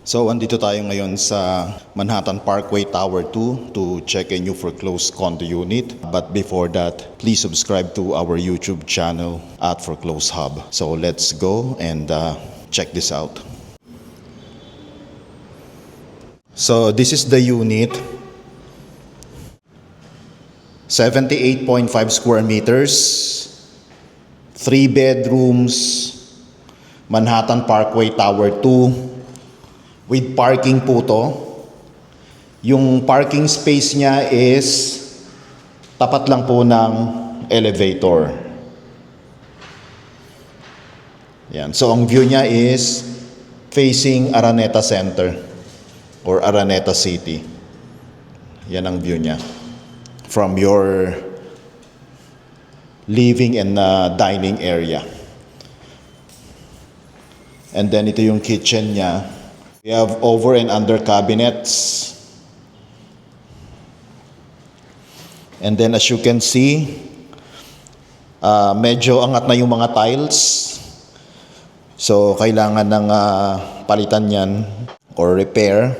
So, andito tayo ngayon sa Manhattan Parkway Tower 2 to check a new foreclosed condo unit. But before that, please subscribe to our YouTube channel at Foreclosed Hub. So, let's go and check this out. So, this is the unit. 78.5 square meters, 3 bedrooms, Manhattan Parkway Tower 2. With parking po to. Yung parking space niya is tapat lang po ng elevator. Yan. So ang view niya is facing Araneta Center or Araneta City. Yan ang view niya from your living and dining area. And then ito yung kitchen niya. We have over and under cabinets. And then as you can see, medyo angat na yung mga tiles. So kailangan ng palitan yan or repair.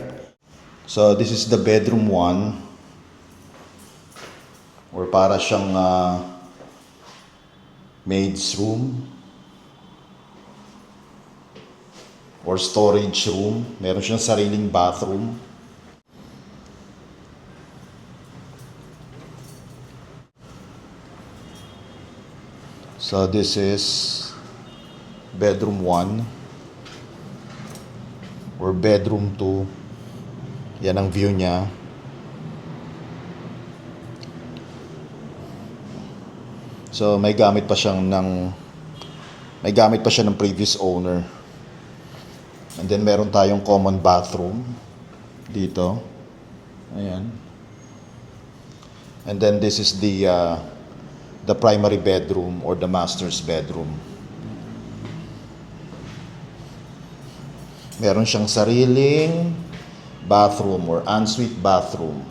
So this is the bedroom 1. Or para siyang maid's room. Or storage room. Meron siyang sariling bathroom. So this is bedroom 1 or bedroom 2. Yan ang view niya. So may gamit pa siya ng previous owner. And then meron tayong common bathroom dito. Ayan. And then this is the primary bedroom or the master's bedroom. Meron siyang sariling bathroom or ensuite bathroom.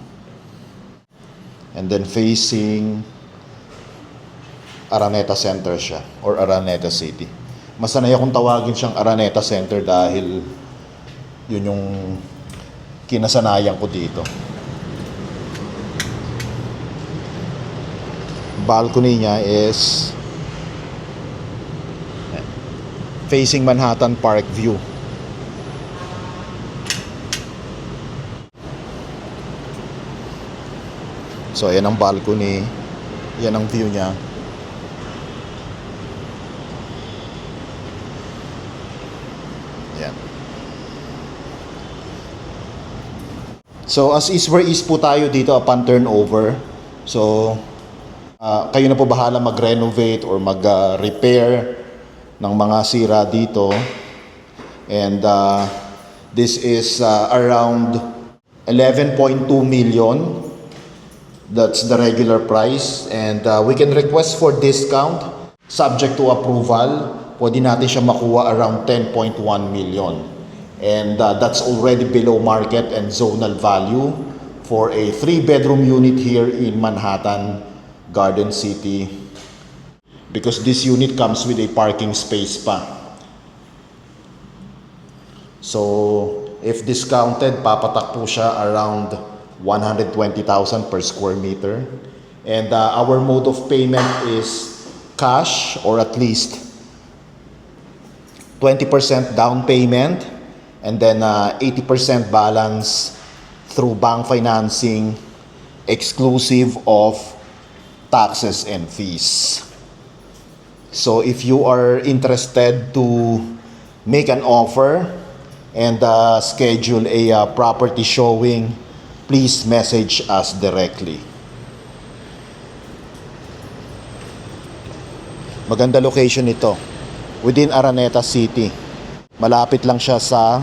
And then facing Araneta Center siya or Araneta City. Masanay akong tawagin siyang Araneta Center dahil yun yung kinasanayan ko dito. Balcony niya is facing Manhattan Park view. So yan ang balcony, yan ang view niya. Yan. So as is where is po tayo dito upon turnover. So kayo na po bahala mag-renovate or mag-repair ng mga sira dito. And this is around 11.2 million. That's the regular price. And we can request for discount subject to approval. Pwede natin siya makuha around 10.1 million. And that's already below market and zonal value for a 3-bedroom unit here in Manhattan, Garden City. Because this unit comes with a parking space pa. So, if discounted, papatak po siya around 120,000 per square meter. And our mode of payment is cash or at least 20% down payment and then 80% balance through bank financing exclusive of taxes and fees. So if you are interested to make an offer and schedule a property showing, please message us directly. Maganda location ito. Within Araneta City. Malapit lang siya sa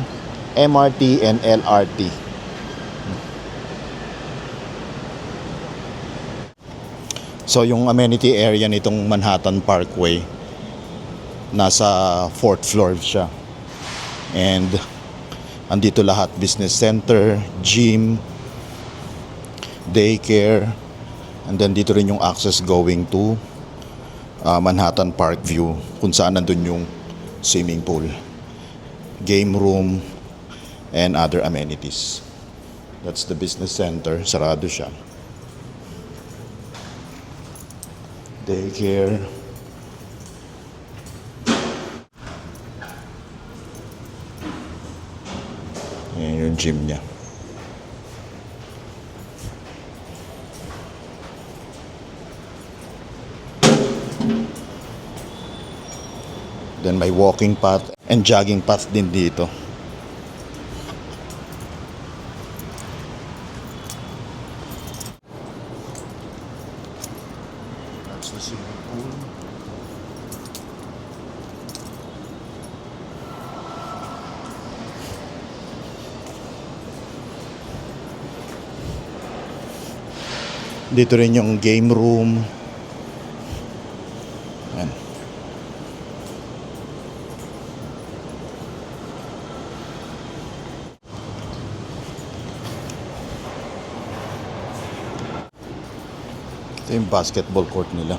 MRT and LRT. So yung amenity area nitong Manhattan Parkway, nasa 4th floor siya. And andito lahat, business center, gym, daycare, and then dito rin yung access going to Manhattan Park View, kung saan nandun yung swimming pool, game room, and other amenities. That's the business center. Sarado siya. Daycare. Ayan yung gym niya. Then may walking path and jogging path din dito. That's the swimming pool. Dito rin yung game room. Ayan. Ito yung basketball court nila.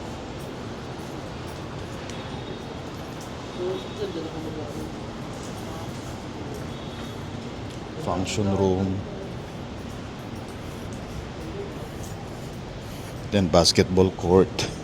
Function room. Then basketball court.